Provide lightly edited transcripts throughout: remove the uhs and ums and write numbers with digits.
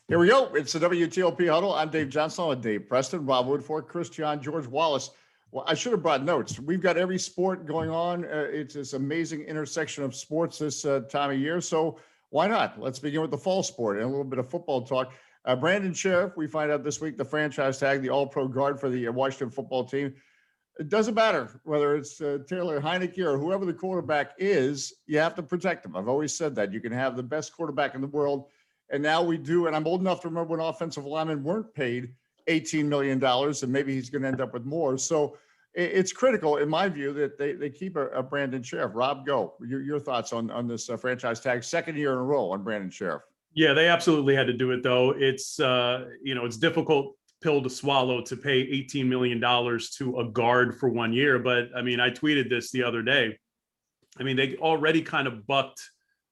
Here we go. It's the WTOP Huddle. I'm Dave Johnson with Dave Preston, Rob Woodfork, Cichon, George Wallace. Well, I should have brought notes. We've got every sport going on. It's this amazing intersection of sports this time of year. So why not? Let's begin with the fall sport and a little bit of football talk. Brandon Scherff, we find out this week, the franchise tag, the all-pro guard for the Washington football team. It doesn't matter whether it's Taylor Heinicke or whoever the quarterback is, you have to protect him. I've always said that. You can have the best quarterback in the world, and now we do. And I'm old enough to remember when offensive linemen weren't paid $18 million, and maybe he's going to end up with more. So it's critical, in my view, that they keep a Brandon Scherff. Rob, go. Your thoughts on this franchise tag, second year in a row on Brandon Scherff. Yeah, they absolutely had to do it, though. It's, it's difficult pill to swallow to pay $18 million to a guard for 1 year. But I mean, I tweeted this the other day. I mean, they already kind of bucked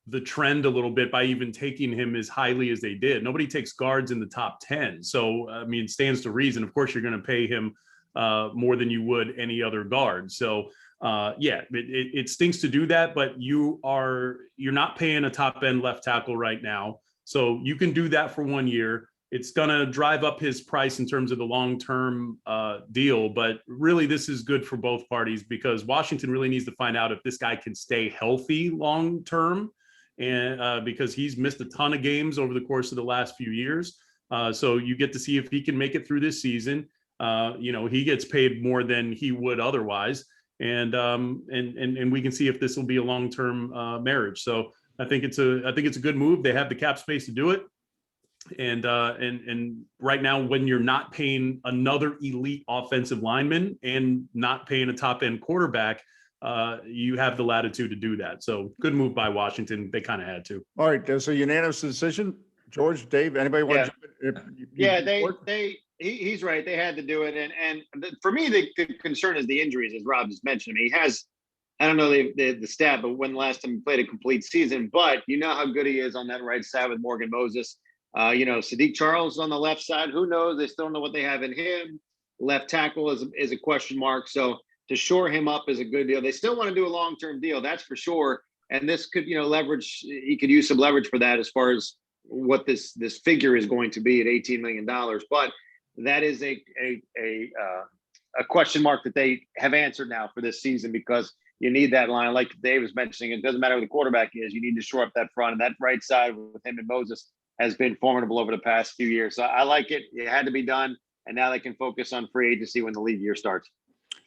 the trend a little bit by even taking him as highly as they did. Nobody takes guards in the top 10. So, I mean, it stands to reason. Of course, you're going to pay him more than you would any other guard. So, it stinks to do that, but you're not paying a top end left tackle right now. So you can do that for 1 year. It's going to drive up his price in terms of the long-term deal. But really, this is good for both parties because Washington really needs to find out if this guy can stay healthy long-term. And because he's missed a ton of games over the course of the last few years. So you get to see if he can make it through this season. He gets paid more than he would otherwise. And we can see if this will be a long-term marriage. So I think it's a good move. They have the cap space to do it. And right now, when you're not paying another elite offensive lineman and not paying a top end quarterback, you have the latitude to do that. So good move by Washington. They kind of had to. All right. There's a unanimous decision. George, Dave, anybody want to jump in? He's right. They had to do it. And for me, the concern is the injuries, as Rob just mentioned. I mean, he has, I don't know the stat, but when the last time he played a complete season, but you know how good he is on that right side with Morgan Moses. Sadiq Charles on the left side, who knows? They still don't know what they have in him. Left tackle is a question mark. So to shore him up is a good deal. They still want to do a long-term deal, that's for sure. And this could, leverage, he could use some leverage for that as far as what this figure is going to be at $18 million. But that is a question mark that they have answered now for this season because you need that line. Like Dave was mentioning, it doesn't matter who the quarterback is. You need to shore up that front. And that right side with him and Moses has been formidable over the past few years. So I like it. It had to be done. And now they can focus on free agency when the league year starts.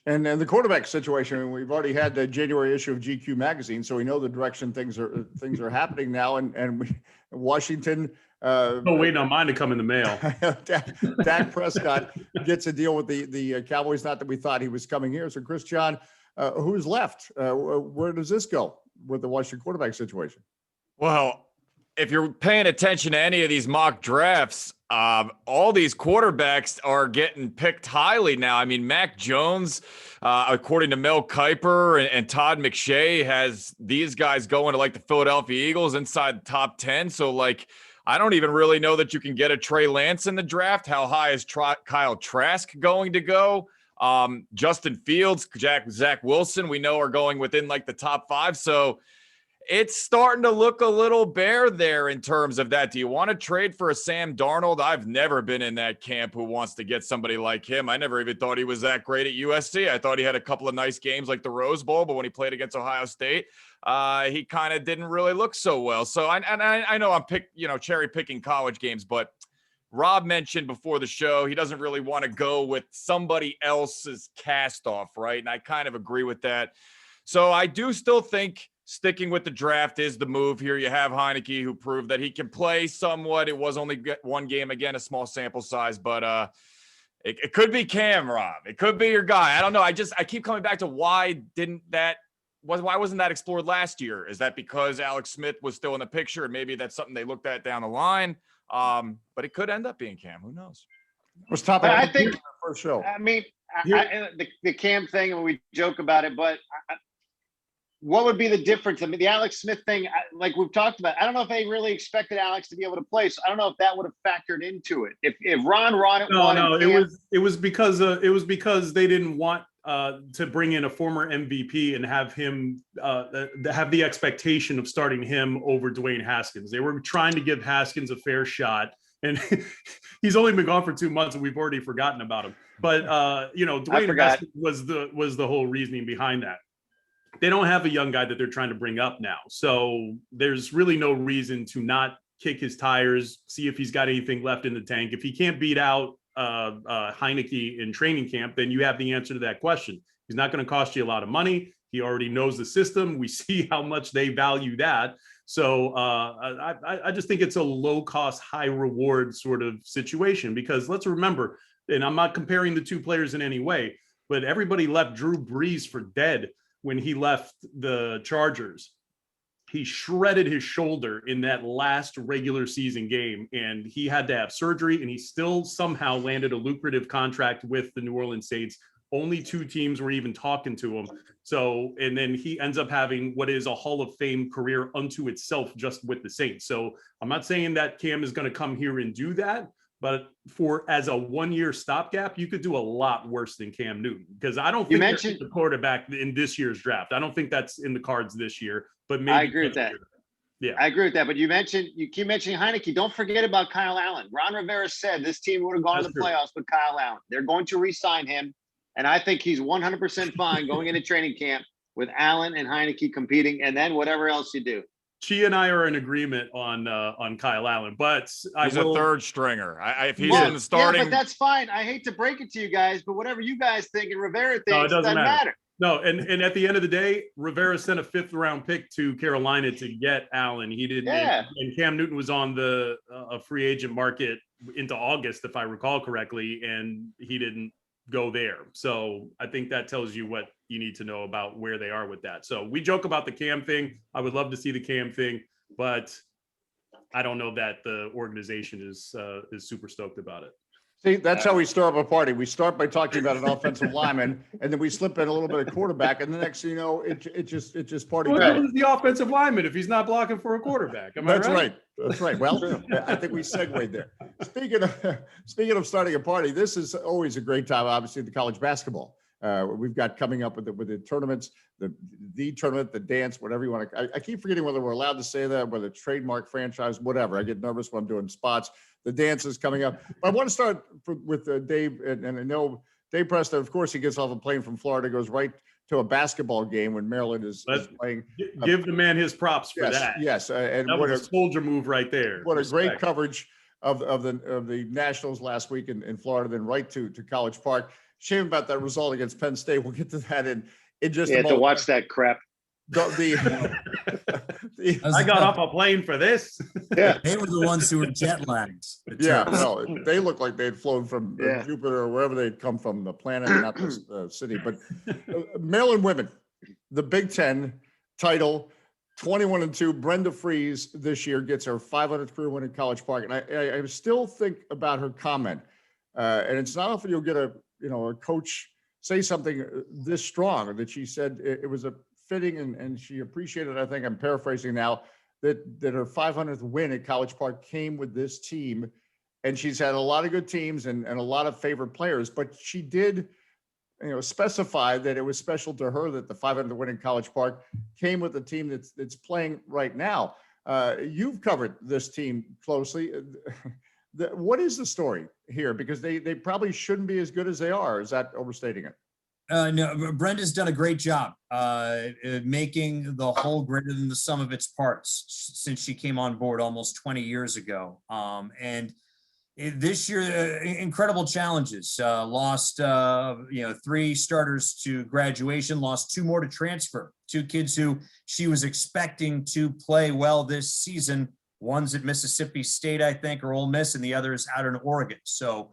And the quarterback situation, we've already had the January issue of GQ magazine, so we know the direction things are happening now. And Washington. Waiting on mine to come in the mail. Dak Prescott gets a deal with the Cowboys. Not that we thought he was coming here. So Cichon, who's left? Where does this go with the Washington quarterback situation? Well, if you're paying attention to any of these mock drafts, all these quarterbacks are getting picked highly now. I mean, Mac Jones, according to Mel Kiper and Todd McShay, has these guys going to like the Philadelphia Eagles inside the top 10. So I don't even really know that you can get a Trey Lance in the draft. How high is Kyle Trask going to go? Justin Fields, Zach Wilson, we know are going within like the top 5. So it's starting to look a little bare there in terms of that. Do you want to trade for a Sam Darnold? I've never been in that camp who wants to get somebody like him. I never even thought he was that great at USC. I thought he had a couple of nice games like the Rose Bowl, but when he played against Ohio State, he kind of didn't really look so well. So I know I'm cherry picking college games, but Rob mentioned before the show, he doesn't really want to go with somebody else's cast off, right? And I kind of agree with that. So I do still think sticking with the draft is the move here. You have Heinicke, who proved that he can play somewhat. It was only one game, again, a small sample size, but it could be Cam, Rob. It could be your guy. I don't know. I keep coming back to why wasn't that explored last year? Is that because Alex Smith was still in the picture, and maybe that's something they looked at down the line? But it could end up being Cam. Who knows? What's top? I think first show. I mean, the Cam thing, and we joke about it, but what would be the difference? I mean, the Alex Smith thing, like we've talked about, I don't know if they really expected Alex to be able to play. So I don't know if that would have factored into it. If Ron it was because they didn't want to bring in a former MVP and have him have the expectation of starting him over Dwayne Haskins. They were trying to give Haskins a fair shot. and he's only been gone for 2 months, and we've already forgotten about him. But Dwayne Haskins was the whole reasoning behind that. They don't have a young guy that they're trying to bring up now, so there's really no reason to not kick his tires, see if he's got anything left in the tank. If he can't beat out Heineke in training camp, then you have the answer to that question. He's not going to cost you a lot of money. He already knows the system. We see how much they value that. So I just think it's a low cost, high reward sort of situation, because let's remember, and I'm not comparing the two players in any way, but everybody left Drew Brees for dead when he left the Chargers. He shredded his shoulder in that last regular season game, and he had to have surgery, and he still somehow landed a lucrative contract with the New Orleans Saints. Only 2 teams were even talking to him. So, and then he ends up having what is a Hall of Fame career unto itself just with the Saints. So I'm not saying that Cam is going to come here and do that, but as a 1-year stopgap, you could do a lot worse than Cam Newton, because I don't think there's the quarterback in this year's draft. I don't think that's in the cards this year, but maybe I agree with that. Yeah, I agree with that. But you keep mentioning Heineke. Don't forget about Kyle Allen. Ron Rivera said this team would have gone to the playoffs with Kyle Allen. They're going to re-sign him. And I think he's 100% fine going into training camp with Allen and Heineke competing, and then whatever else you do. She and I are in agreement on Kyle Allen, but he's a third stringer. If he's in the starting, yeah, but that's fine. I hate to break it to you guys, but whatever you guys think and Rivera thinks, it doesn't matter. No, and at the end of the day, Rivera sent a 5th round pick to Carolina to get Allen. He didn't, and Cam Newton was on the free agent market into August, if I recall correctly, and he didn't go there. So I think that tells you what you need to know about where they are with that. So we joke about the Cam thing. I would love to see the Cam thing, but I don't know that the organization is super stoked about it. See, that's how we start up a party. We start by talking about an offensive lineman, and then we slip in a little bit of quarterback, and the next thing you know, it just party. What is the offensive lineman if he's not blocking for a quarterback? That's right. That's right. Well, I think we segued there. Speaking of starting a party, this is always a great time. Obviously, the college basketball we've got coming up with the tournaments, the tournament, the dance, whatever you want to. I keep forgetting whether we're allowed to say that, whether trademark, franchise, whatever. I get nervous when I'm doing spots. The dance is coming up. But I want to start with Dave, and I know Dave Preston. Of course, he gets off a plane from Florida, goes right to a basketball game when Maryland is playing. Give the man his props for that. Yes, and that was a soldier move right there. What a great coverage of the Nationals last week in Florida, then right to College Park. Shame about that result against Penn State. We'll get to that in just a moment. To watch that crap. I got off a plane for this. Yeah, they were the ones who were jet lagged. Yeah, no, they looked like they had flown from Jupiter or wherever they'd come from, the planet, not the city. But Maryland women, the Big Ten title, 21-2. Brenda Fries this year gets her 500th career win in College Park, and I still think about her comment, and it's not often you'll get a coach say something this strong, that she said it was a fitting and she appreciated, I think I'm paraphrasing now, that her 500th win at College Park came with this team. And she's had a lot of good teams and a lot of favorite players, but she did, specify that it was special to her that the 500th win in College Park came with the team that's playing right now. You've covered this team closely. What is the story here? Because they probably shouldn't be as good as they are. Is that overstating it? No, Brenda's done a great job making the whole greater than the sum of its parts since she came on board almost 20 years ago. And this year, incredible challenges. Lost 3 starters to graduation, lost 2 more to transfer. 2 kids who she was expecting to play well this season. One's at Mississippi State, I think, or Ole Miss, and the other is out in Oregon. So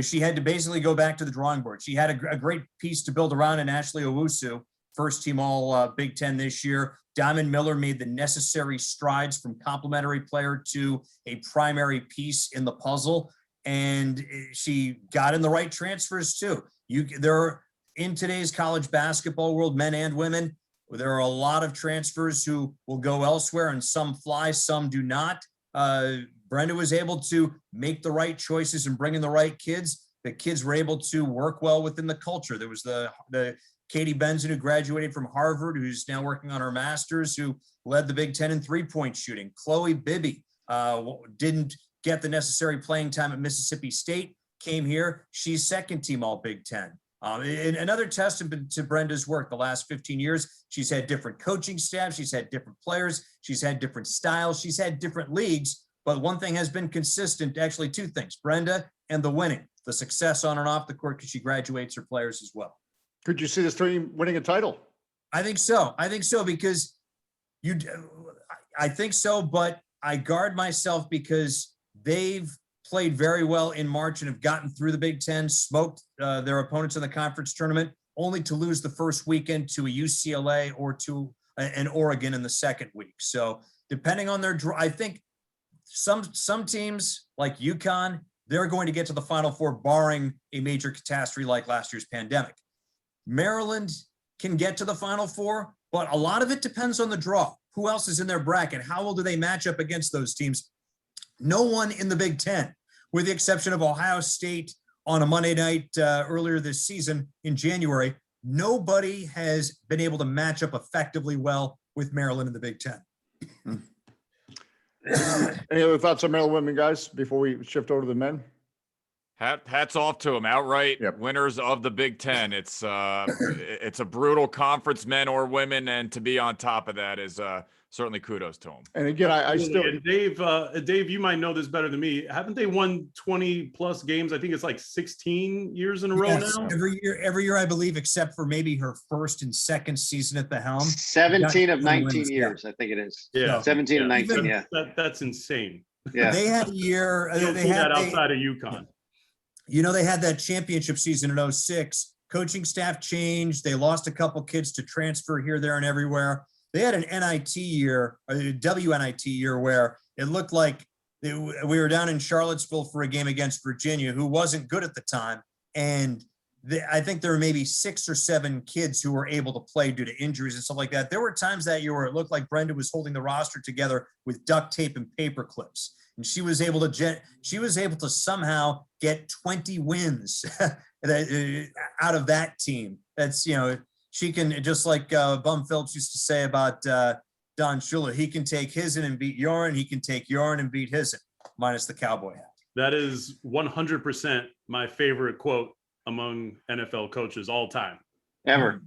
she had to basically go back to the drawing board. She had a great piece to build around in Ashley Owusu, first team all Big Ten this year. Diamond Miller made the necessary strides from complimentary player to a primary piece in the puzzle. And she got in the right transfers too. There are, in today's college basketball world, men and women, there are a lot of transfers who will go elsewhere, and some fly, some do not. Brenda was able to make the right choices and bring in the right kids. The kids were able to work well within the culture. There was the Katie Benson, who graduated from Harvard, who's now working on her master's, who led the Big Ten in 3-point shooting. Chloe Bibby didn't get the necessary playing time at Mississippi State, came here. She's second team all Big Ten. And another testament to Brenda's work the last 15 years. She's had different coaching staffs. She's had different players. She's had different styles. She's had different leagues. But one thing has been consistent, actually two things, Brenda and the winning, the success on and off the court, because she graduates her players as well. Could you see this team winning a title? I think so. Because I think so, but I guard myself because they've played very well in March and have gotten through the Big Ten, smoked their opponents in the conference tournament, only to lose the first weekend to a UCLA or to an Oregon in the second week. So depending on their draw, I think some teams like UConn, they're going to get to the Final Four barring a major catastrophe like last year's pandemic. Maryland can get to the Final Four, but a lot of it depends on the draw. Who else is in their bracket? How well do they match up against those teams? No one in the Big Ten, with the exception of Ohio State on a Monday night earlier this season in January, nobody has been able to match up effectively well with Maryland in the Big Ten. Any other thoughts on Maryland women, guys, before we shift over to the men? Hats off to them, outright Yep. winners of the Big Ten. It's a brutal conference, men or women, and to be on top of that is certainly kudos to them. And again, I still, And Dave, you might know this better than me. Haven't they won 20 plus games? I think it's like 16 years in a row Yes, now. every year, I believe, except for maybe her first and second season at the helm. 17 of 19 wins, years, I think it is. Yeah. 17 of Yeah. 19, yeah. That's insane. Yeah. They had a year. You don't see that outside of UConn. They had that championship season in 06. Coaching staff changed. They lost a couple kids to transfer here, there, and everywhere. They had an NIT year, a WNIT year, where it looked like we were down in Charlottesville for a game against Virginia, who wasn't good at the time. And I think there were maybe 6 or 7 kids who were able to play due to injuries and stuff like that. There were times that year where it looked like Brenda was holding the roster together with duct tape and paper clips. And she was able to somehow get 20 wins out of that team. That's, she can, just like Bum Phillips used to say about Don Shula, he can take his and beat Yoren. He can take Yoren and beat his minus the cowboy hat. That is 100% my favorite quote among NFL coaches all time. Ever.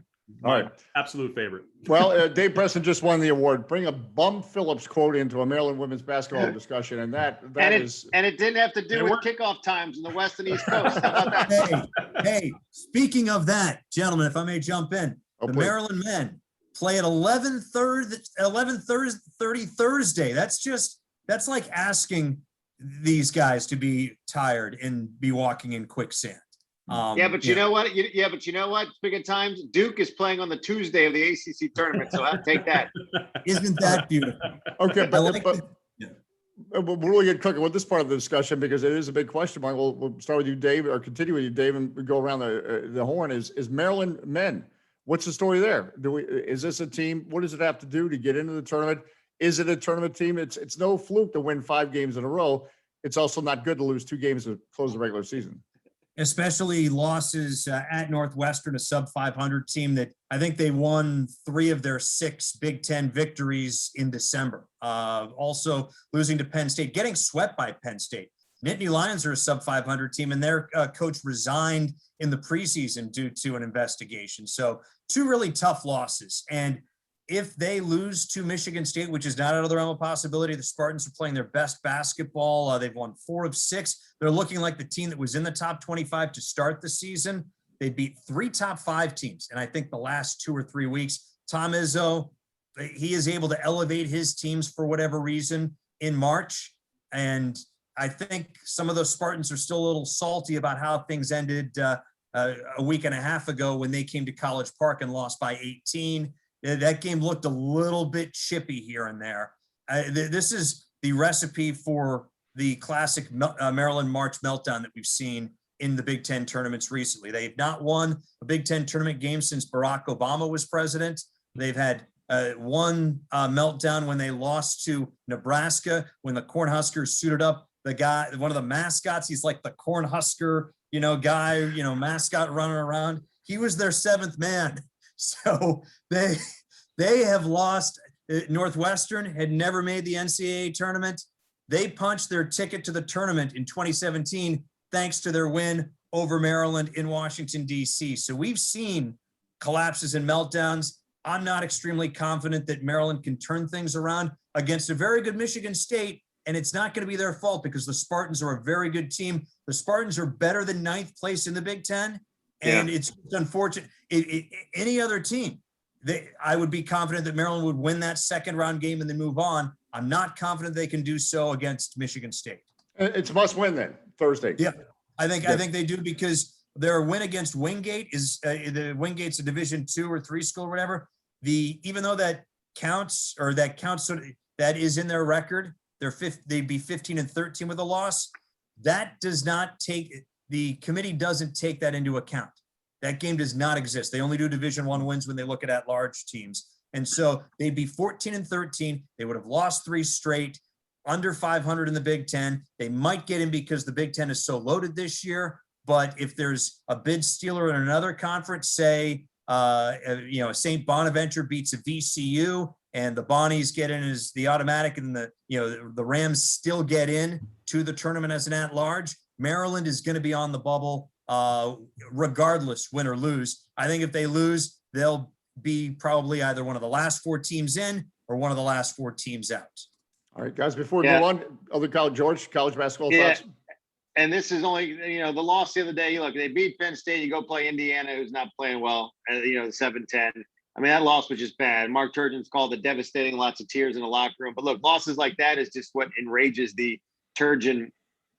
all right. Absolute favorite. Well, Dave Preston just won the award. Bring a Bum Phillips quote into a Maryland women's basketball discussion, and that is. And it didn't have to do with kickoff times in the West and East Coast. How about that? Hey, speaking of that, gentlemen, if I may jump in, the please. Maryland men play at 11:30 Thursday. That's like asking these guys to be tired and be walking in quicksand. But you know what? Speaking of times, Duke is playing on the Tuesday of the ACC tournament, so I'll take that. Isn't that beautiful? Okay, like but we'll really get cooking with this part of the discussion because it is a big question mark. We'll start with you, Dave, or continue with you, Dave, and we go around the horn. Is Maryland men? What's the story there? Is this a team? What does it have to do to get into the tournament? Is it a tournament team? It's no fluke to win 5 games in a row. It's also not good to lose 2 games to close the regular season. Especially losses at Northwestern, a sub-500 team that I think they won 3 of their 6 Big Ten victories in December. Also losing to Penn State, getting swept by Penn State. Nittany Lions are a sub-500 team, and their coach resigned in the preseason due to an investigation. So 2 really tough losses. And if they lose to Michigan State, which is not out of the realm of possibility, the Spartans are playing their best basketball. They've won 4 of 6. They're looking like the team that was in the top 25 to start the season. They beat 3 top 5 teams. And I think the last 2 or 3 weeks, Tom Izzo, he is able to elevate his teams for whatever reason in March. And I think some of those Spartans are still a little salty about how things ended a week and a half ago when they came to College Park and lost by 18. That game looked a little bit chippy here and there. This is the recipe for the classic Maryland March meltdown that we've seen in the Big Ten tournaments recently. They have not won a Big Ten tournament game since Barack Obama was president. They've had one meltdown when they lost to Nebraska, when the Cornhuskers suited up the guy, one of the mascots. He's like the Cornhusker, guy, mascot running around. He was their 7th man. So they have lost. Northwestern had never made the NCAA tournament. They punched their ticket to the tournament in 2017 thanks to their win over Maryland in Washington, D.C. So we've seen collapses and meltdowns. I'm not extremely confident that Maryland can turn things around against a very good Michigan State, and it's not going to be their fault because the Spartans are a very good team. The Spartans are better than 9th place in the Big Ten, and it's unfortunate. Any other team, I would be confident that Maryland would win that second round game and then move on. I'm not confident they can do so against Michigan State. It's a must win then, Thursday. Yeah, I think they do, because their win against Wingate is the Wingate's a Division 2 or 3 school or whatever. Even though that counts that is in their record, they'd be 15-13 with a loss. That does not the committee doesn't take that into account. That game does not exist. They only do Division 1 wins when they look at large teams. And so they'd be 14-13. They would have lost 3 straight, under 500 in the Big Ten. They might get in because the Big Ten is so loaded this year. But if there's a bid stealer in another conference, say, St. Bonaventure beats a VCU and the Bonnies get in as the automatic, and the Rams still get in to the tournament as an at-large, Maryland is going to be on the bubble regardless, win or lose. I think if they lose, they'll be probably either one of the last 4 teams in or one of the last 4 teams out. All right, guys, before we go on, other college basketball thoughts? And this is only, the loss the other day. Look, they beat Penn State. You go play Indiana, who's not playing well, the 7-10. I mean, that loss was just bad. Mark Turgeon's called it devastating, lots of tears in the locker room. But look, losses like that is just what enrages the Turgeon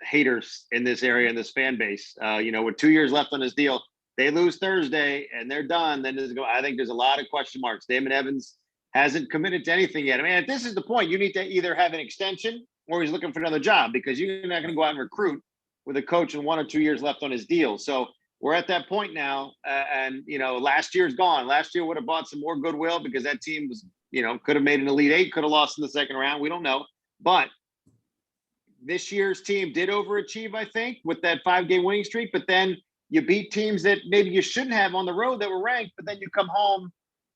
haters in this area, in this fan base. With 2 years left on his deal, they lose Thursday and they're done. Then I think there's a lot of question marks. Damon Evans hasn't committed to anything yet. I mean, if this is the point, you need to either have an extension or he's looking for another job, because you're not going to go out and recruit with a coach and 1 or 2 years left on his deal. So we're at that point now. And last year's gone. Last year would have bought some more goodwill because that team was, could have made an Elite 8, could have lost in the second round. We don't know. But this year's team did overachieve, I think, with that 5-game winning streak. But then you beat teams that maybe you shouldn't have on the road that were ranked, but then you come home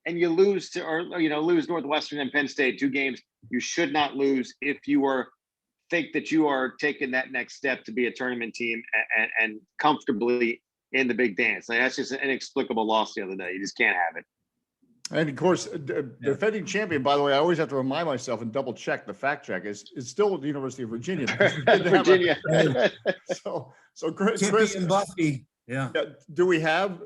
and you lose lose Northwestern and Penn State, 2 games you should not lose if you think that you are taking that next step to be a tournament team and comfortably in the big dance. Like, that's just an inexplicable loss the other day. You just can't have it. And of course, defending champion, by the way, I always have to remind myself and double check the fact check is still the University of Virginia. Virginia. So Chris and Buffy. Yeah. Do we have,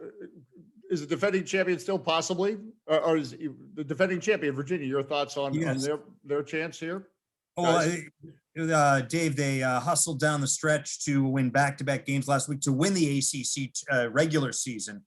is the defending champion still possibly, or is the defending champion Virginia? Your thoughts on their chance here? Well, Dave, they hustled down the stretch to win back-to-back games last week to win the ACC regular season.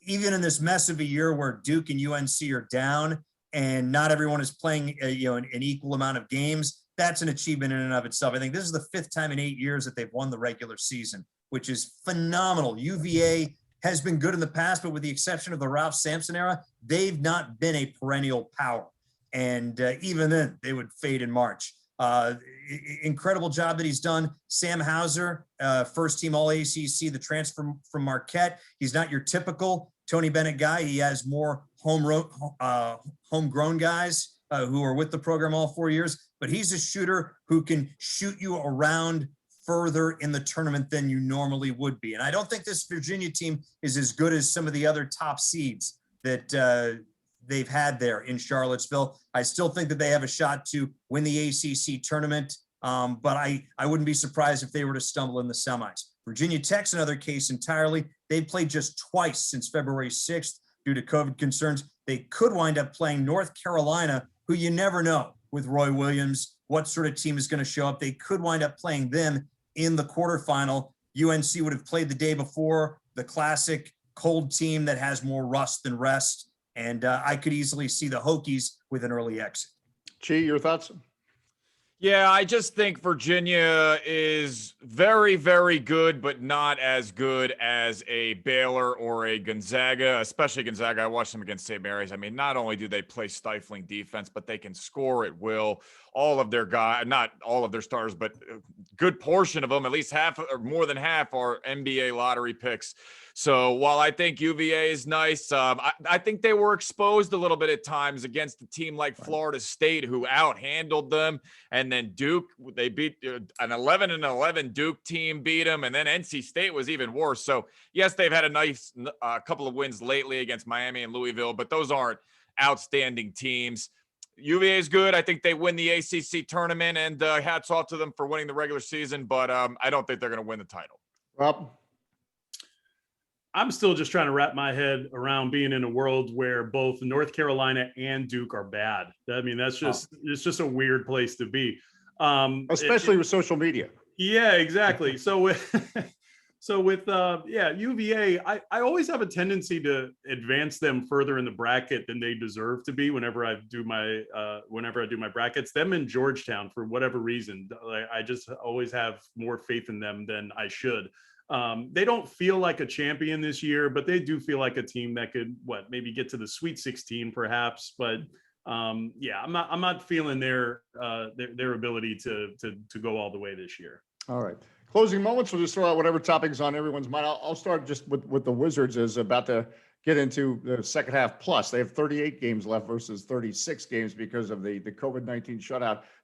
Even in this mess of a year where Duke and UNC are down and not everyone is playing an equal amount of games, that's an achievement in and of itself. I think this is the 5th time in 8 years that they've won the regular season, which is phenomenal. UVA has been good in the past, but with the exception of the Ralph Sampson era, they've not been a perennial power. And even then, they would fade in March. Incredible job that he's done. Sam Hauser, first team All ACC, the transfer from Marquette. He's not your typical Tony Bennett guy. He has more homegrown guys who are with the program all 4 years, but he's a shooter who can shoot you around further in the tournament than you normally would be. And I don't think this Virginia team is as good as some of the other top seeds that they've had there in Charlottesville. I still think that they have a shot to win the ACC tournament, but I wouldn't be surprised if they were to stumble in the semis. Virginia Tech's another case entirely. They've played just twice since February 6th due to COVID concerns. They could wind up playing North Carolina, who you never know with Roy Williams, what sort of team is going to show up. They could wind up playing them in the quarterfinal. UNC would have played the day before, the classic cold team that has more rust than rest. And I could easily see the Hokies with an early exit. Chi, your thoughts? Yeah, I just think Virginia is very, very good, but not as good as a Baylor or a Gonzaga, especially Gonzaga. I watched them against St. Mary's. I mean, not only do they play stifling defense, but they can score at will. all of their guys, not all of their stars, but a good portion of them, at least half or more than half, are NBA lottery picks. So while I think UVA is nice, I think they were exposed a little bit at times against a team like Florida State, who outhandled them. And then Duke, they beat an 11-11 Duke team, beat them. And then NC State was even worse. So yes, they've had a nice couple of wins lately against Miami and Louisville, but those aren't outstanding teams. UVA is good. I think they win the ACC tournament, and hats off to them for winning the regular season. But I don't think they're going to win the title. Rob? I'm still just trying to wrap my head around being in a world where both North Carolina and Duke are bad. I mean, it's just a weird place to be. Especially with social media. Yeah, exactly. So with UVA, I always have a tendency to advance them further in the bracket than they deserve to be whenever I do my brackets. Them in Georgetown, for whatever reason, I just always have more faith in them than I should. They don't feel like a champion this year, but they do feel like a team that could maybe get to the Sweet 16 perhaps. But I'm not feeling their ability to go all the way this year. All right. Closing moments. We'll just throw out whatever topics on everyone's mind. I'll start just with the Wizards is about to get into the second half plus. They have 38 games left versus 36 games because of the COVID-19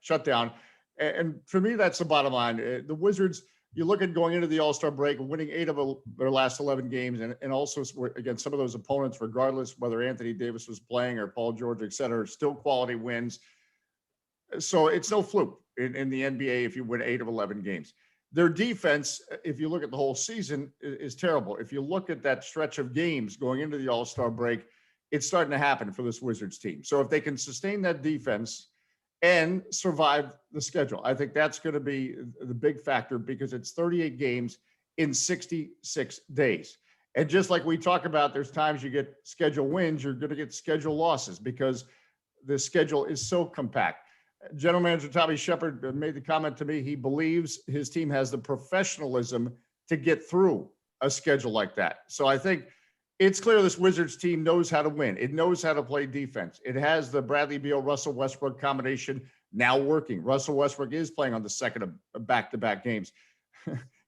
shutdown. And for me, that's the bottom line. The Wizards, you look at going into the All-Star break, winning 8 of their last 11 games, and also against some of those opponents, regardless whether Anthony Davis was playing or Paul George, et cetera, still quality wins. So it's no fluke in the NBA if you win 8 of 11 games. Their defense, if you look at the whole season, is terrible. If you look at that stretch of games going into the All-Star break, it's starting to happen for this Wizards team. So if they can sustain that defense and survive the schedule, I think that's going to be the big factor, because it's 38 games in 66 days. And just like we talk about, there's times you get schedule wins, you're going to get schedule losses because the schedule is so compact. General Manager Tommy Shepard made the comment to me, he believes his team has the professionalism to get through a schedule like that. So I think it's clear this Wizards team knows how to win. It knows how to play defense. It has the Bradley Beal, Russell Westbrook combination now working. Russell Westbrook is playing on the second of back-to-back games.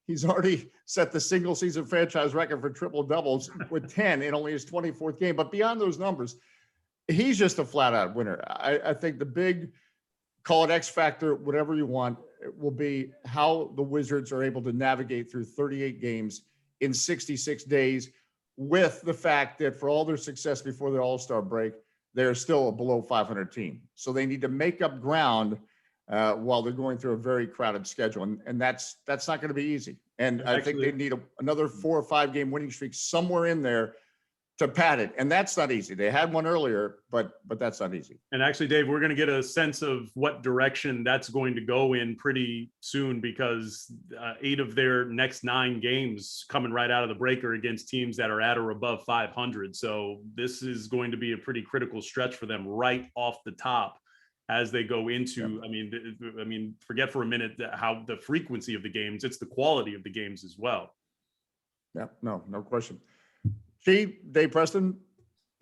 He's already set the single season franchise record for triple doubles with 10 in only his 24th game. But beyond those numbers, he's just a flat out winner. I think the big, call it X factor, whatever you want, it will be how the Wizards are able to navigate through 38 games in 66 days, with the fact that for all their success before the All-Star break, they're still a below 500 team. So they need to make up ground while they're going through a very crowded schedule. And that's not going to be easy. And I think they need another 4 or 5 game winning streak somewhere in there to pad it. And that's not easy. They had one earlier, but that's not easy. And actually, Dave, we're going to get a sense of what direction that's going to go in pretty soon, because 8 of their next 9 games coming right out of the break are against teams that are at or above 500. So this is going to be a pretty critical stretch for them right off the top as they go into, I mean, forget for a minute how the frequency of the games, it's the quality of the games as well. Yeah, no question. Dave, Preston,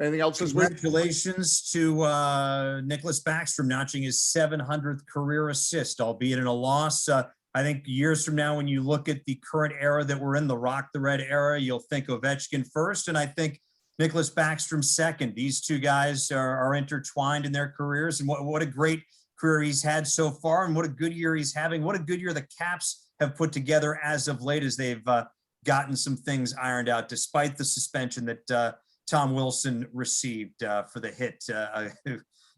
anything else this week? Congratulations to Nicholas Backstrom notching his 700th career assist, albeit in a loss. I think years from now, when you look at the current era that we're in, the Rock the Red era, you'll think Ovechkin first, and I think Nicholas Backstrom second. These two guys are intertwined in their careers, and what a great career he's had so far, and what a good year he's having. What a good year the Caps have put together as of late, as they've gotten some things ironed out, despite the suspension that Tom Wilson received for the hit.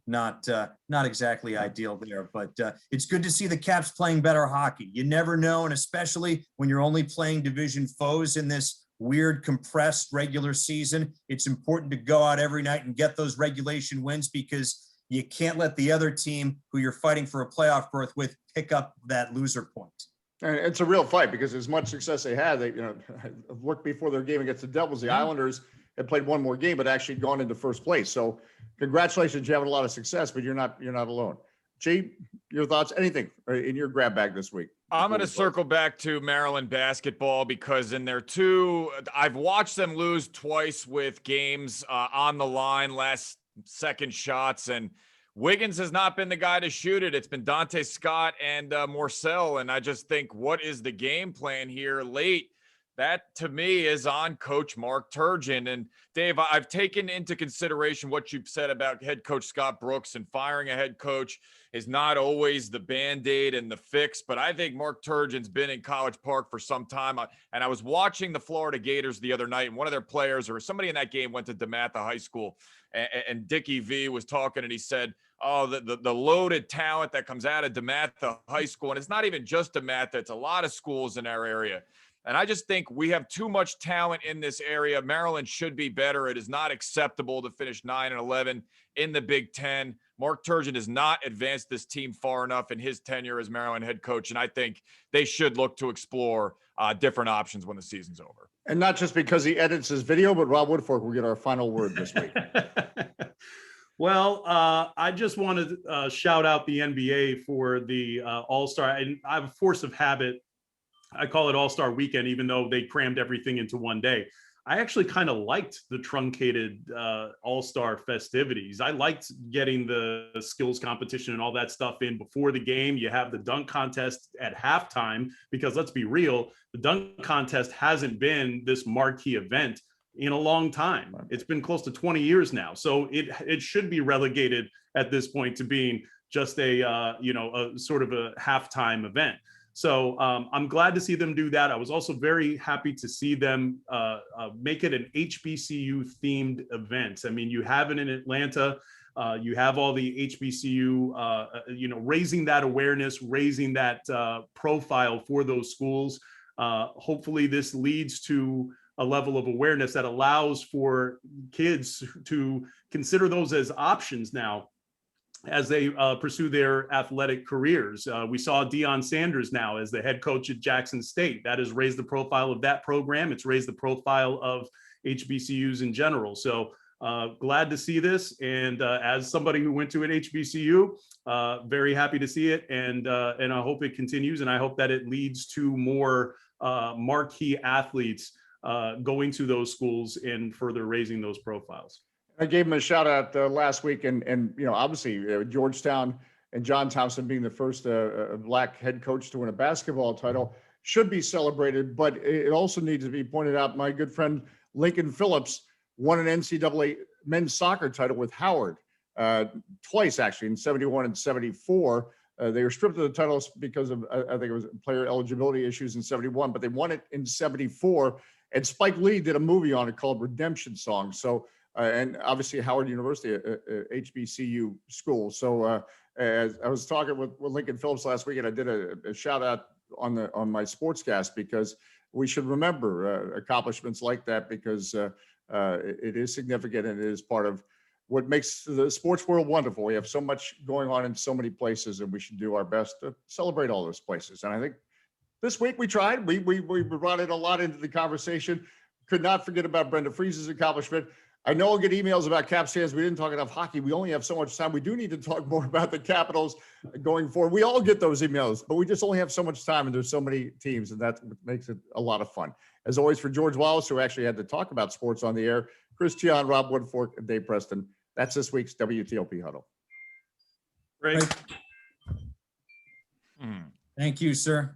Not exactly ideal there, but it's good to see the Caps playing better hockey. You never know, and especially when you're only playing division foes in this weird compressed regular season, it's important to go out every night and get those regulation wins, because you can't let the other team who you're fighting for a playoff berth with pick up that loser point. And it's a real fight, because as much success they had, they looked before their game against the Devils. The Islanders had played one more game, but actually gone into first place. So congratulations, you're having a lot of success, but you're not alone. G, your thoughts? Anything in your grab bag this week? I'm going to circle back to Maryland basketball, because in their I've watched them lose twice with games on the line, last second shots, and Wiggins has not been the guy to shoot it. It's been Dante Scott and Morcell. And I just think, what is the game plan here late? That, to me, is on Coach Mark Turgeon. And Dave, I've taken into consideration what you've said about head coach Scott Brooks, and firing a head coach is not always the Band-Aid and the fix. But I think Mark Turgeon's been in College Park for some time. And I was watching the Florida Gators the other night, and one of their players, or somebody in that game, went to DeMatha High School. And Dickie V was talking, and he said, oh, the loaded talent that comes out of DeMatha High School. And it's not even just DeMatha. It's a lot of schools in our area. And I just think we have too much talent in this area. Maryland should be better. It is not acceptable to finish 9-11 in the Big Ten. Mark Turgeon has not advanced this team far enough in his tenure as Maryland head coach. And I think they should look to explore different options when the season's over. And not just because he edits his video, but Rob Woodfork will get our final word this week. Well, I just wanted to shout out the NBA for the All-Star. And I have a force of habit. I call it All-Star Weekend, even though they crammed everything into one day. I actually kind of liked the truncated All-Star festivities. I liked getting the skills competition and all that stuff in before the game. You have the dunk contest at halftime, because let's be real, the dunk contest hasn't been this marquee event in a long time. It's been close to 20 years now. So it should be relegated at this point to being just a sort of a halftime event. So I'm glad to see them do that. I was also very happy to see them make it an HBCU themed event. I mean, you have it in Atlanta. You have all the HBCU, raising that awareness, raising that profile for those schools. Hopefully this leads to a level of awareness that allows for kids to consider those as options now as they pursue their athletic careers. We saw Deion Sanders now as the head coach at Jackson State. That has raised the profile of that program. It's raised the profile of HBCUs in general. So glad to see this. And as somebody who went to an HBCU, very happy to see it. And I hope it continues. And I hope that it leads to more marquee athletes going to those schools and further raising those profiles. I gave him a shout out last week, and obviously Georgetown and John Thompson being the first Black head coach to win a basketball title should be celebrated. But it also needs to be pointed out, my good friend Lincoln Phillips won an NCAA men's soccer title with Howard twice, actually, in 71 and 74. They were stripped of the titles because of, I think it was player eligibility issues in 71, but they won it in 74. And Spike Lee did a movie on it called Redemption Song. So, and obviously Howard University, HBCU school. So as I was talking with Lincoln Phillips last week, and I did a shout out on my sportscast, because we should remember accomplishments like that, because it is significant, and it is part of what makes the sports world wonderful. We have so much going on in so many places, and we should do our best to celebrate all those places. And I think this week we tried. We brought it a lot into the conversation. Could not forget about Brenda Freese's accomplishment. I know I'll get emails about Caps fans. We didn't talk enough hockey. We only have so much time. We do need to talk more about the Capitals going forward. We all get those emails, but we just only have so much time, and there's so many teams, and that makes it a lot of fun. As always, for George Wallace, who actually had to talk about sports on the air, Chris Cichon, Rob Woodfork, and Dave Preston. That's this week's WTOP Huddle. Great. Thank you, sir.